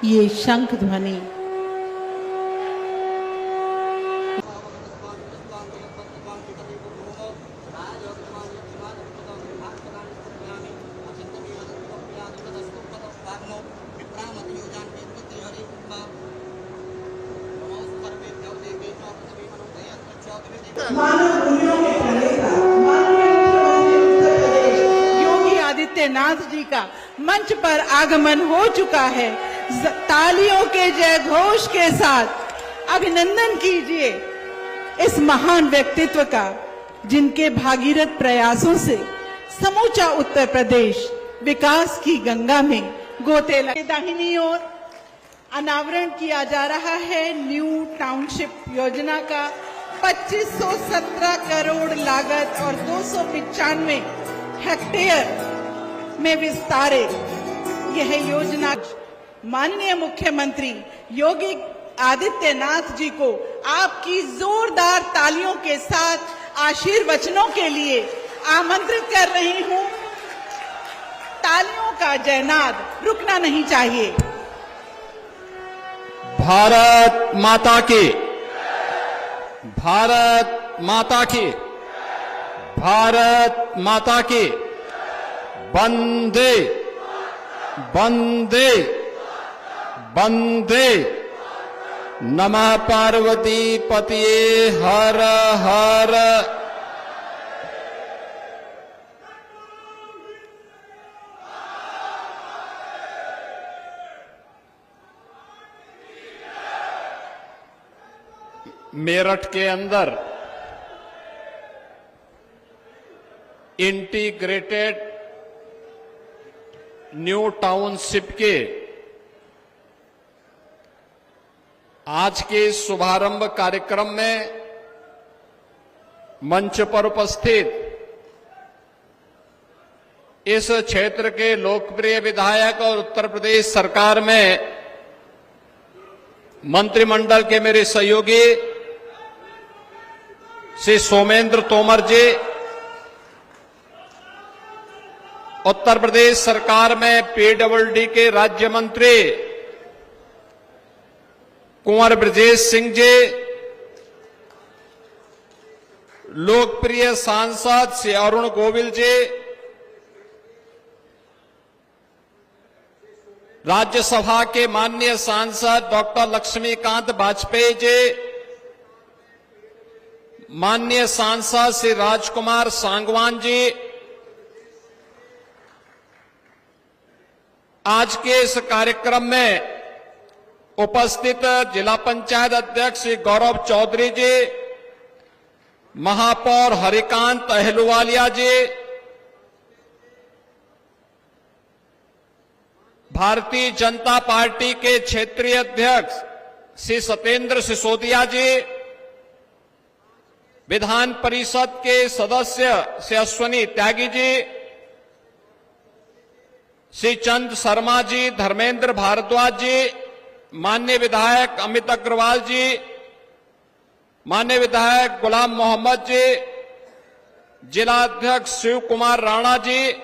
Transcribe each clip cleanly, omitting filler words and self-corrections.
ये शंख ध्वनि मानव मूल्यों के प्रणेता माननीय मुख्यमंत्री उत्तर प्रदेश योगी आदित्यनाथ जी का मंच पर आगमन हो चुका है। तालियों के जय घोष के साथ अभिनंदन कीजिए इस महान व्यक्तित्व का, जिनके भागीरथ प्रयासों से समूचा उत्तर प्रदेश विकास की गंगा में गोते लगे। दाहिनी ओर अनावरण किया जा रहा है न्यू टाउनशिप योजना का। 2517 करोड़ लागत और 295 हेक्टेयर में विस्तारित यह योजना माननीय मुख्यमंत्री योगी आदित्यनाथ जी को आपकी जोरदार तालियों के साथ आशीर्वचनों के लिए आमंत्रित कर रही हूं। तालियों का जयनाद रुकना नहीं चाहिए। भारत माता की, भारत माता की, भारत माता की। वंदे वंदे वंदे। नमः पार्वती पतिये हर हर। मेरठ के अंदर इंटीग्रेटेड न्यू टाउनशिप के आज के शुभारंभ कार्यक्रम में मंच पर उपस्थित इस क्षेत्र के लोकप्रिय विधायक और उत्तर प्रदेश सरकार में मंत्रिमंडल के मेरे सहयोगी श्री सोमेंद्र तोमर जी, उत्तर प्रदेश सरकार में पीडब्ल्यूडी के राज्य मंत्री कुंवर ब्रजेश सिंह जी, लोकप्रिय सांसद श्री अरुण गोविल जी, राज्यसभा के माननीय सांसद डॉक्टर लक्ष्मीकांत वाजपेयी जी, माननीय सांसद श्री राजकुमार सांगवान जी, आज के इस कार्यक्रम में उपस्थित जिला पंचायत अध्यक्ष श्री गौरव चौधरी जी, महापौर हरिकांत अहलुवालिया जी, भारतीय जनता पार्टी के क्षेत्रीय अध्यक्ष श्री सत्येंद्र सिसोदिया जी, विधान परिषद के सदस्य श्री अश्वनी त्यागी जी, श्री चंद शर्मा जी, धर्मेंद्र भारद्वाज जी, माननीय विधायक अमित अग्रवाल जी, माननीय विधायक गुलाम मोहम्मद जी, जिला अध्यक्ष शिव कुमार राणा जी,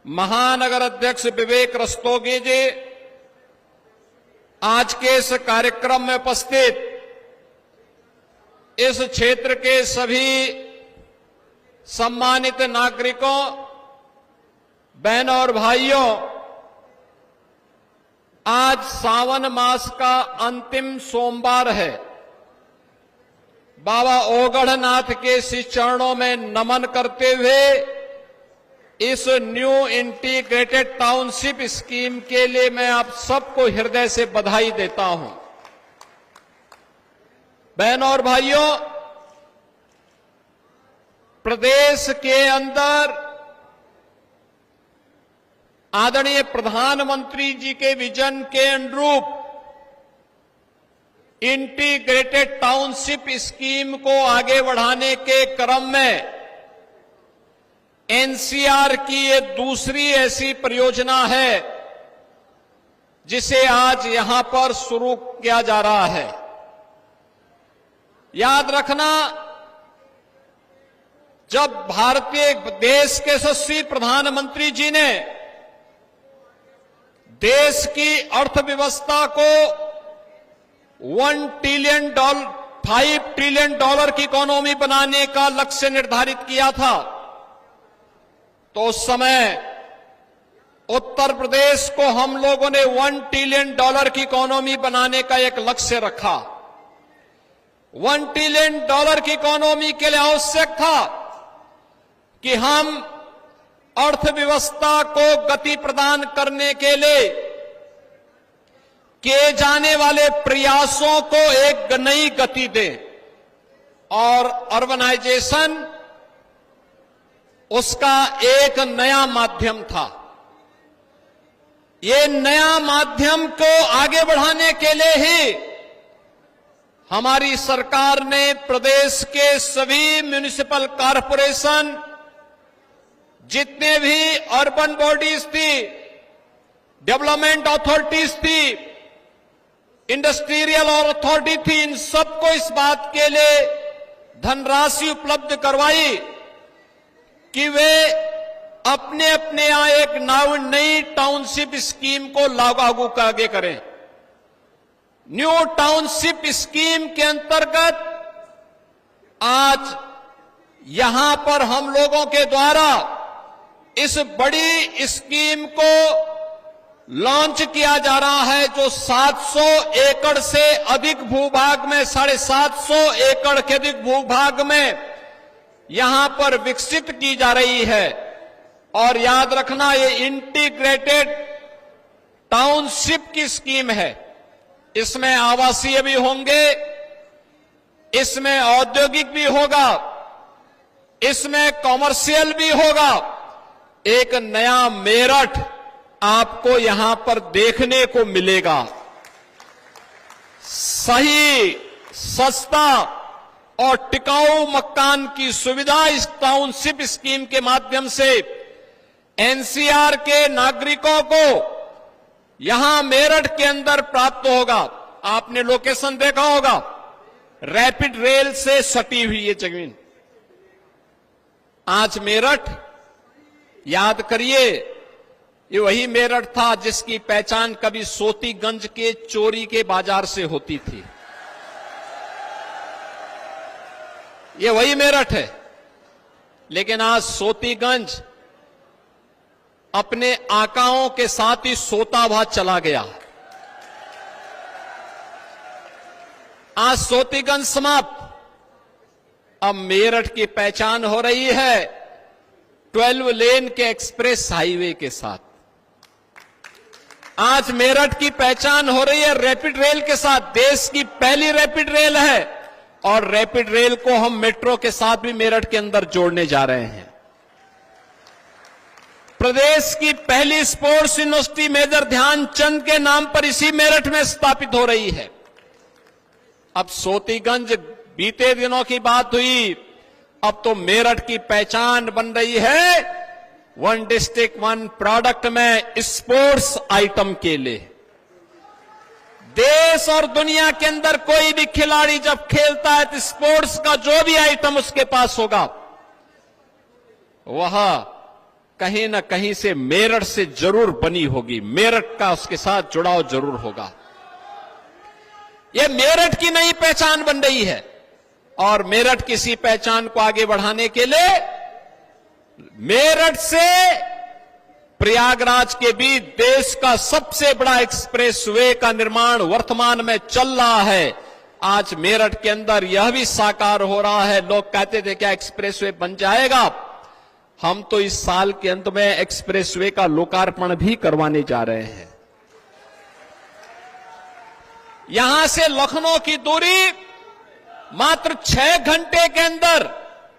महानगर अध्यक्ष विवेक रस्तोगी जी, आज के इस कार्यक्रम में उपस्थित इस क्षेत्र के सभी सम्मानित नागरिकों, बहनों और भाइयों, आज सावन मास का अंतिम सोमवार है। बाबा ओगढ़नाथ के श्री चरणों में नमन करते हुए इस न्यू इंटीग्रेटेड टाउनशिप स्कीम के लिए मैं आप सबको हृदय से बधाई देता हूं। बहनों और भाइयों, प्रदेश के अंदर आदरणीय प्रधानमंत्री जी के विजन के अनुरूप इंटीग्रेटेड टाउनशिप स्कीम को आगे बढ़ाने के क्रम में एनसीआर की ये दूसरी ऐसी परियोजना है जिसे आज यहां पर शुरू किया जा रहा है। याद रखना, जब भारतीय देश के यशस्वी प्रधानमंत्री जी ने देश की अर्थव्यवस्था को $5 ट्रिलियन की इकोनॉमी बनाने का लक्ष्य निर्धारित किया था, तो उस समय उत्तर प्रदेश को हम लोगों ने $1 ट्रिलियन की इकोनॉमी बनाने का एक लक्ष्य रखा। $1 ट्रिलियन की इकोनॉमी के लिए आवश्यक था कि हम अर्थव्यवस्था को गति प्रदान करने के लिए किए जाने वाले प्रयासों को एक नई गति दें, और अर्बनाइजेशन उसका एक नया माध्यम था। ये नया माध्यम को आगे बढ़ाने के लिए ही हमारी सरकार ने प्रदेश के सभी म्युनिसिपल कॉरपोरेशन, जितने भी अर्बन बॉडीज थी, डेवलपमेंट अथॉरिटीज थी, इंडस्ट्रियल अथॉरिटी थी, इन सबको इस बात के लिए धनराशि उपलब्ध करवाई कि वे अपने अपने यहां एक नई टाउनशिप स्कीम को लागू आगे करें। न्यू टाउनशिप स्कीम के अंतर्गत आज यहां पर हम लोगों के द्वारा इस बड़ी स्कीम को लॉन्च किया जा रहा है, जो 700 एकड़ से अधिक भूभाग में, 750 एकड़ के अधिक भूभाग में यहां पर विकसित की जा रही है। और याद रखना, ये इंटीग्रेटेड टाउनशिप की स्कीम है। इसमें आवासीय भी होंगे, इसमें औद्योगिक भी होगा, इसमें कॉमर्शियल भी होगा। एक नया मेरठ आपको यहां पर देखने को मिलेगा। सही, सस्ता और टिकाऊ मकान की सुविधा इस टाउनशिप स्कीम के माध्यम से एनसीआर के नागरिकों को यहां मेरठ के अंदर प्राप्त होगा। आपने लोकेशन देखा होगा, रैपिड रेल से सटी हुई ये जमीन। आज मेरठ, याद करिए, ये वही मेरठ था जिसकी पहचान कभी सोतीगंज के चोरी के बाजार से होती थी। ये वही मेरठ है, लेकिन आज सोतीगंज अपने आकाओं के साथ ही सोता हुआ चला गया। आज सोतीगंज समाप्त, अब मेरठ की पहचान हो रही है 12 लेन के एक्सप्रेस हाईवे के साथ। आज मेरठ की पहचान हो रही है रैपिड रेल के साथ। देश की पहली रैपिड रेल है, और रैपिड रेल को हम मेट्रो के साथ भी मेरठ के अंदर जोड़ने जा रहे हैं। प्रदेश की पहली स्पोर्ट्स यूनिवर्सिटी मेजर ध्यानचंद के नाम पर इसी मेरठ में स्थापित हो रही है। अब सोतीगंज बीते दिनों की बात हुई, अब तो मेरठ की पहचान बन रही है 1 डिस्ट्रिक्ट 1 प्रोडक्ट में स्पोर्ट्स आइटम के लिए। देश और दुनिया के अंदर कोई भी खिलाड़ी जब खेलता है तो स्पोर्ट्स का जो भी आइटम उसके पास होगा, वह कहीं ना कहीं से मेरठ से जरूर बनी होगी, मेरठ का उसके साथ जुड़ाव जरूर होगा। यह मेरठ की नई पहचान बन रही है, और मेरठ की इसी पहचान को आगे बढ़ाने के लिए मेरठ से प्रयागराज के बीच देश का सबसे बड़ा एक्सप्रेसवे का निर्माण वर्तमान में चल रहा है। आज मेरठ के अंदर यह भी साकार हो रहा है। लोग कहते थे क्या एक्सप्रेसवे बन जाएगा? हम तो इस साल के अंत में एक्सप्रेसवे का लोकार्पण भी करवाने जा रहे हैं। यहां से लखनऊ की दूरी मात्र 6 घंटे के अंदर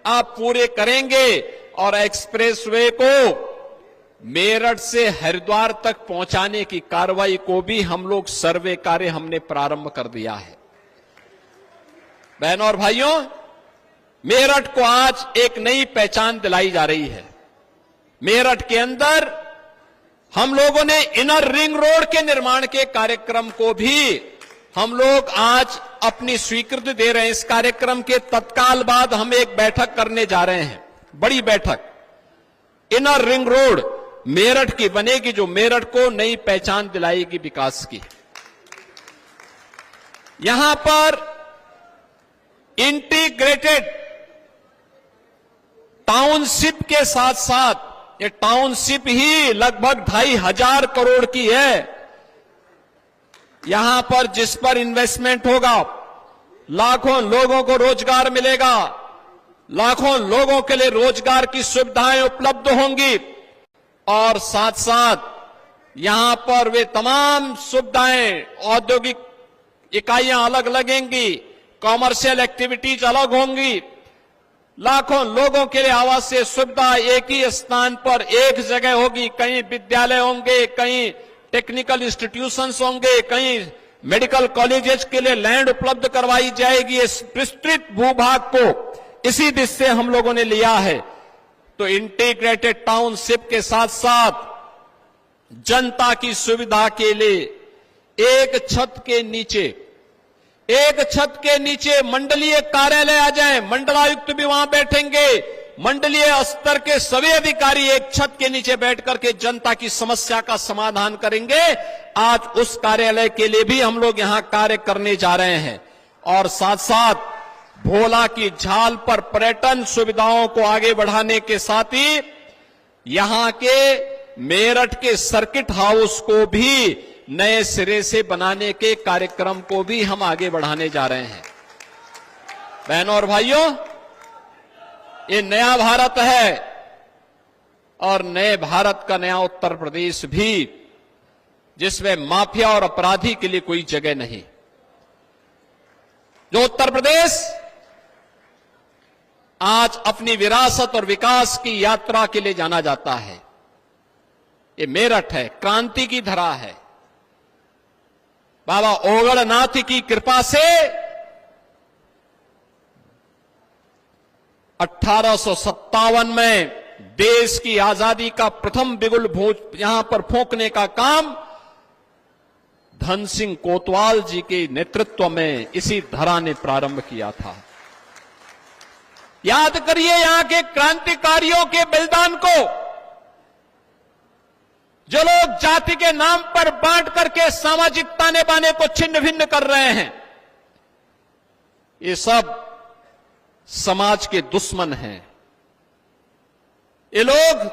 आप पूरे करेंगे, और एक्सप्रेसवे को मेरठ से हरिद्वार तक पहुंचाने की कार्रवाई को भी हम लोग सर्वे कार्य हमने प्रारंभ कर दिया है। बहनों और भाइयों, मेरठ को आज एक नई पहचान दिलाई जा रही है। मेरठ के अंदर हम लोगों ने इनर रिंग रोड के निर्माण के कार्यक्रम को भी हम लोग आज अपनी स्वीकृति दे रहे हैं। इस कार्यक्रम के तत्काल बाद हम एक बैठक करने जा रहे हैं, बड़ी बैठक। इनर रिंग रोड मेरठ की बनेगी, जो मेरठ को नई पहचान दिलाएगी विकास की। यहां पर इंटीग्रेटेड टाउनशिप के साथ साथ ये टाउनशिप ही लगभग 2,500 करोड़ की है। यहां पर जिस पर इन्वेस्टमेंट होगा, लाखों लोगों को रोजगार मिलेगा, लाखों लोगों के लिए रोजगार की सुविधाएं उपलब्ध होंगी और साथ साथ यहां पर वे तमाम सुविधाएं, औद्योगिक इकाइयां अलग लगेंगी, कॉमर्शियल एक्टिविटीज अलग होंगी, लाखों लोगों के लिए आवासीय सुविधा एक ही स्थान पर एक जगह होगी। कहीं विद्यालय होंगे, कहीं टेक्निकल इंस्टीट्यूशंस होंगे, कहीं मेडिकल कॉलेजेस के लिए लैंड उपलब्ध करवाई जाएगी। इस विस्तृत भूभाग को इसी दिशा से हम लोगों ने लिया है। तो इंटीग्रेटेड टाउनशिप के साथ साथ जनता की सुविधा के लिए एक छत के नीचे मंडलीय कार्यालय आ जाए, मंडलायुक्त भी वहां बैठेंगे, मंडलीय स्तर के सभी अधिकारी एक छत के नीचे बैठ करके जनता की समस्या का समाधान करेंगे। आज उस कार्यालय के लिए भी हम लोग यहां कार्य करने जा रहे हैं और साथ साथ भोला की झाल पर पर्यटन सुविधाओं को आगे बढ़ाने के साथ ही यहां के मेरठ के सर्किट हाउस को भी नए सिरे से बनाने के कार्यक्रम को भी हम आगे बढ़ाने जा रहे हैं। बहनों और भाइयों, ये नया भारत है और नए भारत का नया उत्तर प्रदेश भी, जिसमें माफिया और अपराधी के लिए कोई जगह नहीं। जो उत्तर प्रदेश आज अपनी विरासत और विकास की यात्रा के लिए जाना जाता है, ये मेरठ है, क्रांति की धरा है। बाबा ओगड़नाथ की कृपा से 1857 में देश की आजादी का प्रथम बिगुल यहां पर फूंकने का काम धन सिंह कोतवाल जी के नेतृत्व में इसी धरा ने प्रारंभ किया था। याद करिए यहां के क्रांतिकारियों के बलिदान को, जो लोग जाति के नाम पर बांट करके सामाजिक ताने बाने को छिन्न भिन्न कर रहे हैं, ये सब समाज के दुश्मन हैं। ये लोग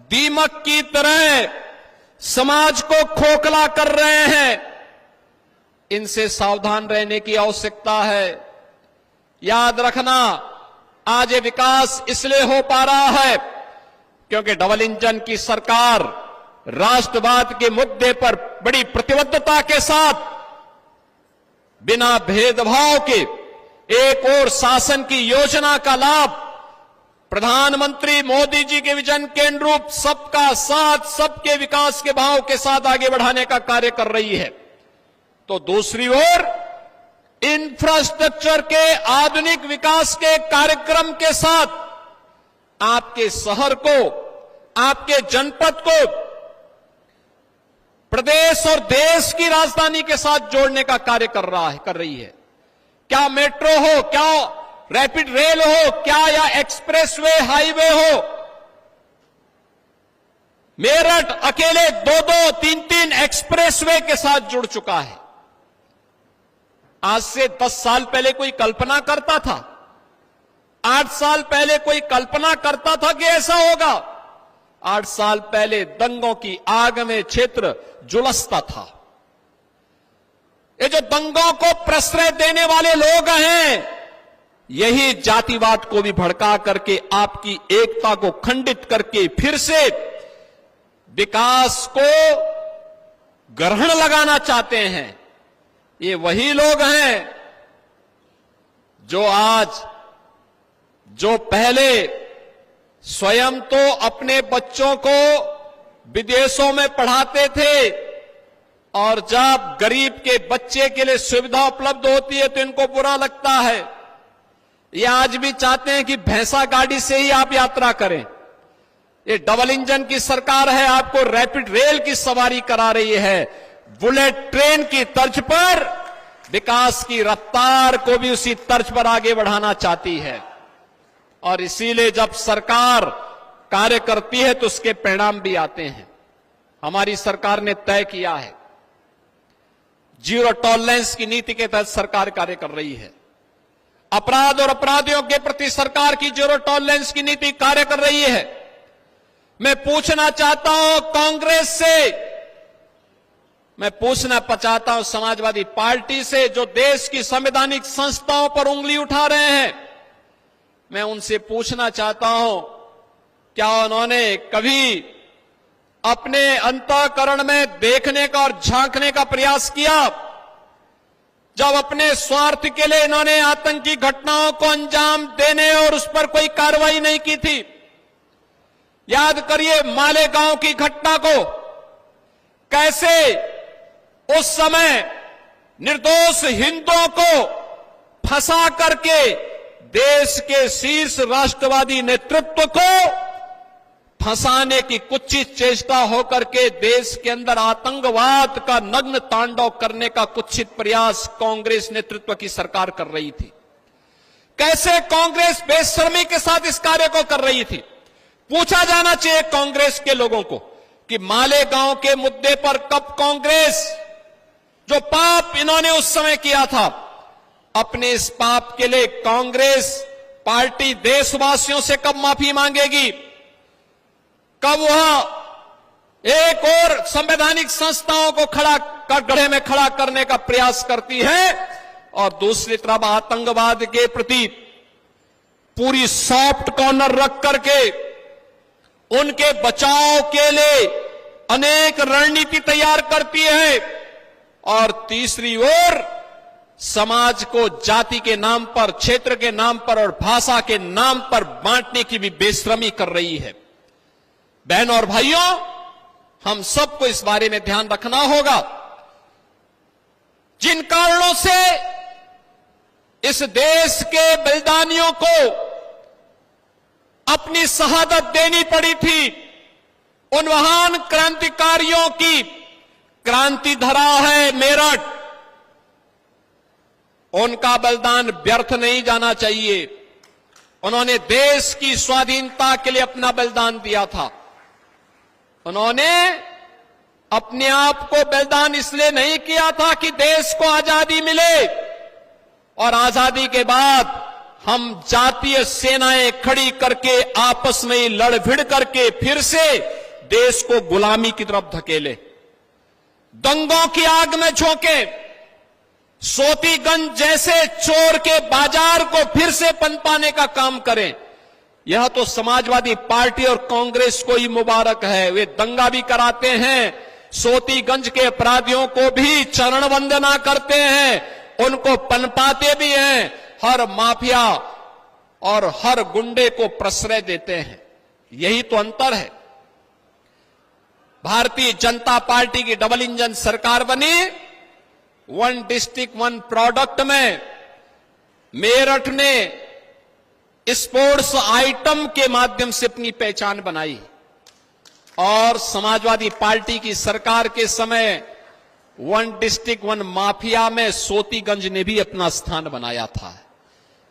दीमक की तरह समाज को खोखला कर रहे हैं। इनसे सावधान रहने की आवश्यकता है। याद रखना, आज ये विकास इसलिए हो पा रहा है क्योंकि डबल इंजन की सरकार राष्ट्रवाद के मुद्दे पर बड़ी प्रतिबद्धता के साथ, बिना भेदभाव के एक और शासन की योजना का लाभ प्रधानमंत्री मोदी जी के विजन के अनुरूप सबका साथ, सबके विकास के भाव के साथ आगे बढ़ाने का कार्य कर रही है। तो दूसरी ओर इंफ्रास्ट्रक्चर के आधुनिक विकास के कार्यक्रम के साथ आपके शहर को, आपके जनपद को प्रदेश और देश की राजधानी के साथ जोड़ने का कार्य कर रही है। क्या मेट्रो हो, क्या रैपिड रेल हो, क्या या एक्सप्रेसवे हाईवे हो, मेरठ अकेले 2-2, 3-3 एक्सप्रेसवे के साथ जुड़ चुका है। आज से 10 साल पहले कोई कल्पना करता था? 8 साल पहले कोई कल्पना करता था कि ऐसा होगा? 8 साल पहले दंगों की आग में क्षेत्र झुलसता था। ये जो दंगों को प्रश्रय देने वाले लोग हैं, यही जातिवाद को भी भड़का करके आपकी एकता को खंडित करके फिर से विकास को ग्रहण लगाना चाहते हैं। ये वही लोग हैं जो पहले स्वयं तो अपने बच्चों को विदेशों में पढ़ाते थे और जब गरीब के बच्चे के लिए सुविधा उपलब्ध होती है तो इनको बुरा लगता है। ये आज भी चाहते हैं कि भैंसा गाड़ी से ही आप यात्रा करें। ये डबल इंजन की सरकार है, आपको रैपिड रेल की सवारी करा रही है। बुलेट ट्रेन की तर्ज पर विकास की रफ्तार को भी उसी तर्ज पर आगे बढ़ाना चाहती है। और इसीलिए जब सरकार कार्य करती है तो उसके परिणाम भी आते हैं। हमारी सरकार ने तय किया है, जीरो टॉलरेंस की नीति के तहत सरकार कार्य कर रही है। अपराध और अपराधियों के प्रति सरकार की जीरो टॉलरेंस की नीति कार्य कर रही है। मैं पूछना चाहता हूं कांग्रेस से, मैं पूछना चाहता हूं समाजवादी पार्टी से, जो देश की संवैधानिक संस्थाओं पर उंगली उठा रहे हैं, मैं उनसे पूछना चाहता हूं, क्या उन्होंने कभी अपने अंतःकरण में देखने का और झांकने का प्रयास किया जब अपने स्वार्थ के लिए इन्होंने आतंकी घटनाओं को अंजाम देने और उस पर कोई कार्रवाई नहीं की थी? याद करिए मालेगांव की घटना को, कैसे उस समय निर्दोष हिंदुओं को फंसा करके देश के शीर्ष राष्ट्रवादी नेतृत्व को फंसाने की कुत्सित चेष्टा होकर के देश के अंदर आतंकवाद का नग्न तांडव करने का कुत्सित प्रयास कांग्रेस नेतृत्व की सरकार कर रही थी। कैसे कांग्रेस बेशर्मी के साथ इस कार्य को कर रही थी? पूछा जाना चाहिए कांग्रेस के लोगों को कि मालेगांव के मुद्दे पर कब कांग्रेस, जो पाप इन्होंने उस समय किया था, अपने इस पाप के लिए कांग्रेस पार्टी देशवासियों से कब माफी मांगेगी? कब वह एक और संवैधानिक संस्थाओं को गढ़े में खड़ा करने का प्रयास करती है और दूसरी तरफ आतंकवाद के प्रति पूरी सॉफ्ट कॉर्नर रख करके उनके बचाव के लिए अनेक रणनीति तैयार करती है, और तीसरी ओर समाज को जाति के नाम पर, क्षेत्र के नाम पर और भाषा के नाम पर बांटने की भी बेशर्मी कर रही है। बहनों और भाइयों, हम सबको इस बारे में ध्यान रखना होगा। जिन कारणों से इस देश के बलिदानियों को अपनी शहादत देनी पड़ी थी, उन महान क्रांतिकारियों की क्रांति धरा है मेरठ, उनका बलिदान व्यर्थ नहीं जाना चाहिए। उन्होंने देश की स्वाधीनता के लिए अपना बलिदान दिया था। उन्होंने अपने आप को बलिदान इसलिए नहीं किया था कि देश को आजादी मिले और आजादी के बाद हम जातीय सेनाएं खड़ी करके आपस में लड़ भिड़ करके फिर से देश को गुलामी की तरफ धकेले, दंगों की आग में झोंके, सोतीगंज जैसे चोर के बाजार को फिर से पनपाने का काम करें। यह तो समाजवादी पार्टी और कांग्रेस को ही मुबारक है। वे दंगा भी कराते हैं, सोतीगंज के अपराधियों को भी चरण वंदना करते हैं, उनको पनपाते भी हैं, हर माफिया और हर गुंडे को प्रश्रय देते हैं। यही तो अंतर है। भारतीय जनता पार्टी की डबल इंजन सरकार बनी, वन डिस्ट्रिक्ट वन प्रोडक्ट में मेरठ ने स्पोर्ट्स आइटम के माध्यम से अपनी पहचान बनाई, और समाजवादी पार्टी की सरकार के समय वन डिस्ट्रिक्ट वन माफिया में सोतीगंज ने भी अपना स्थान बनाया था।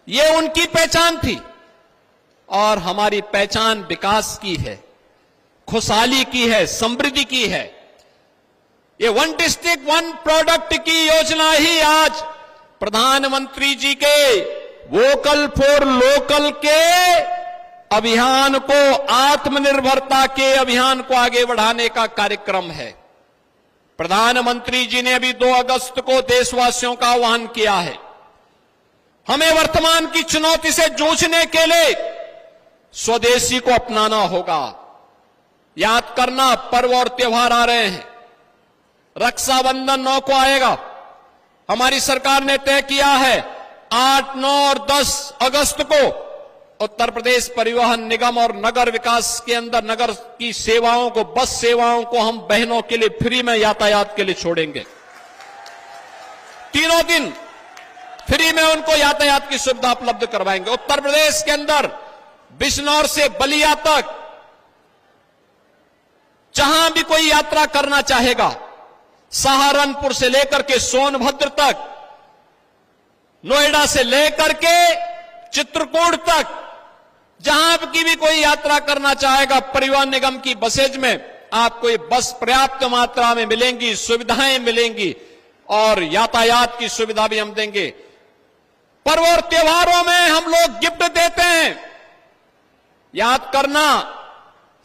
ये उनकी पहचान थी, और हमारी पहचान विकास की है, खुशहाली की है, समृद्धि की है। ये वन डिस्ट्रिक्ट वन प्रोडक्ट की योजना ही आज प्रधानमंत्री जी के वोकल फॉर लोकल के अभियान को, आत्मनिर्भरता के अभियान को आगे बढ़ाने का कार्यक्रम है। प्रधानमंत्री जी ने अभी 2 अगस्त को देशवासियों का आह्वान किया है। हमें वर्तमान की चुनौती से जूझने के लिए स्वदेशी को अपनाना होगा। याद करना, पर्व और त्योहार आ रहे हैं। रक्षाबंधन 9 को आएगा। हमारी सरकार ने तय किया है 8, 9 और 10 अगस्त को उत्तर प्रदेश परिवहन निगम और नगर विकास के अंदर नगर की सेवाओं को, बस सेवाओं को हम बहनों के लिए फ्री में यातायात के लिए छोड़ेंगे। 3 दिन फ्री में उनको यातायात की सुविधा उपलब्ध करवाएंगे। उत्तर प्रदेश के अंदर बिजनौर से बलिया तक जहां भी कोई यात्रा करना चाहेगा, सहारनपुर से लेकर के सोनभद्र तक, नोएडा से लेकर के चित्रकूट तक, जहां की भी कोई यात्रा करना चाहेगा, परिवहन निगम की बसेज में आपको ये बस पर्याप्त मात्रा में मिलेंगी, सुविधाएं मिलेंगी और यातायात की सुविधा भी हम देंगे। पर्व और त्योहारों में हम लोग गिफ्ट देते हैं। याद करना,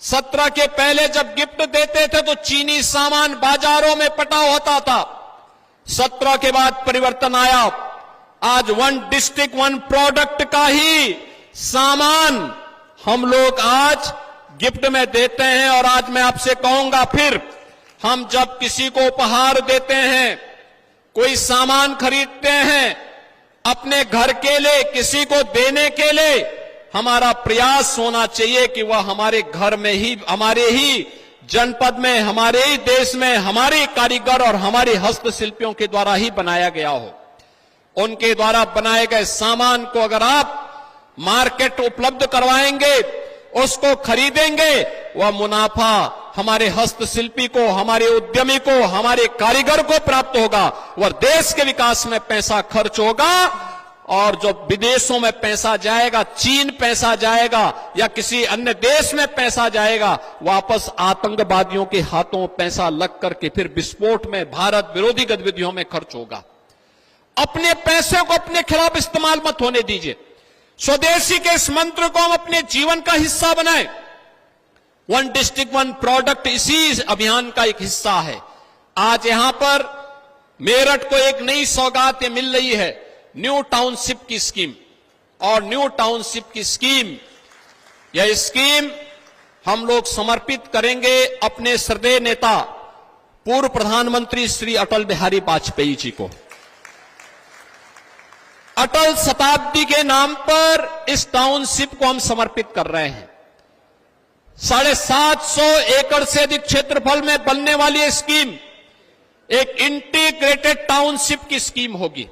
17 के पहले जब गिफ्ट देते थे तो चीनी सामान बाजारों में पटा होता था। 17 के बाद परिवर्तन आया। आज वन डिस्ट्रिक्ट वन प्रोडक्ट का ही सामान हम लोग आज गिफ्ट में देते हैं। और आज मैं आपसे कहूंगा, फिर हम जब किसी को उपहार देते हैं, कोई सामान खरीदते हैं अपने घर के लिए, किसी को देने के लिए, हमारा प्रयास होना चाहिए कि वह हमारे घर में ही, हमारे ही जनपद में, हमारे ही देश में, हमारे कारीगर और हमारे हस्तशिल्पियों के द्वारा ही बनाया गया हो। उनके द्वारा बनाए गए सामान को अगर आप मार्केट उपलब्ध करवाएंगे, उसको खरीदेंगे, वह मुनाफा हमारे हस्तशिल्पी को, हमारे उद्यमी को, हमारे कारीगर को प्राप्त होगा। वह देश के विकास में पैसा खर्च होगा। और जो विदेशों में पैसा जाएगा, चीन पैसा जाएगा या किसी अन्य देश में पैसा जाएगा, वापस आतंकवादियों के हाथों पैसा लग करके फिर विस्फोट में, भारत विरोधी गतिविधियों में खर्च होगा। अपने पैसे को अपने खिलाफ इस्तेमाल मत होने दीजिए। स्वदेशी के इस मंत्र को हम अपने जीवन का हिस्सा बनाएं। वन डिस्ट्रिक्ट वन प्रोडक्ट इसी अभियान का एक हिस्सा है। आज यहां पर मेरठ को एक नई सौगात मिल रही है, न्यू टाउनशिप की स्कीम। और न्यू टाउनशिप की स्कीम, यह स्कीम हम लोग समर्पित करेंगे अपने श्रद्धेय नेता पूर्व प्रधानमंत्री श्री अटल बिहारी वाजपेयी जी को। अटल शताब्दी के नाम पर इस टाउनशिप को हम समर्पित कर रहे हैं। 750 एकड़ से अधिक क्षेत्रफल में बनने वाली यह स्कीम एक इंटीग्रेटेड टाउनशिप की स्कीम होगी।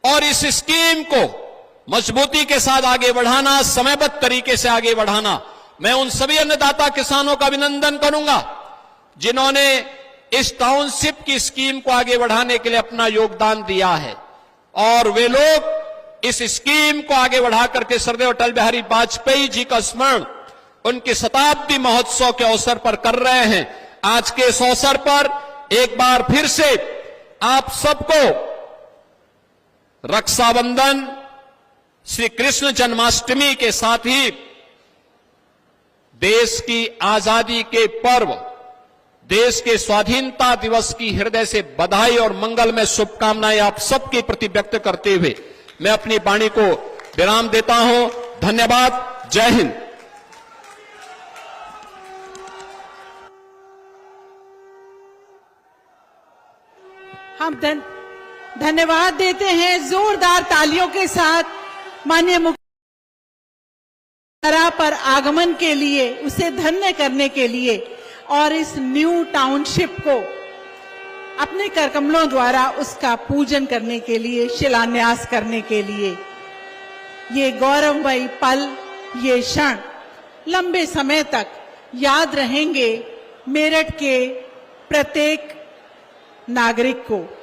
और इस स्कीम को मजबूती के साथ आगे बढ़ाना, समयबद्ध तरीके से आगे बढ़ाना, मैं उन सभी अन्नदाता किसानों का अभिनंदन करूंगा जिन्होंने इस टाउनशिप की स्कीम को आगे बढ़ाने के लिए अपना योगदान दिया है। और वे लोग इस स्कीम को आगे बढ़ा करके श्रद्धेय अटल बिहारी वाजपेयी जी का स्मरण उनके शताब्दी महोत्सव के अवसर पर कर रहे हैं। आज के इस अवसर पर एक बार फिर से आप सबको रक्षाबंधन, श्री कृष्ण जन्माष्टमी के साथ ही देश की आजादी के पर्व, देश के स्वाधीनता दिवस की हृदय से बधाई और मंगलमय शुभकामनाएं आप सबके प्रति व्यक्त करते हुए मैं अपनी वाणी को विराम देता हूं। धन्यवाद। जय हिंद। हम धन्यवाद देते हैं जोरदार तालियों के साथ माननीय मुख्यमंत्री पर आगमन के लिए, उसे धन्य करने के लिए और इस न्यू टाउनशिप को अपने करकमलों द्वारा उसका पूजन करने के लिए, शिलान्यास करने के लिए। ये गौरवमयी पल, ये क्षण लंबे समय तक याद रहेंगे मेरठ के प्रत्येक नागरिक को।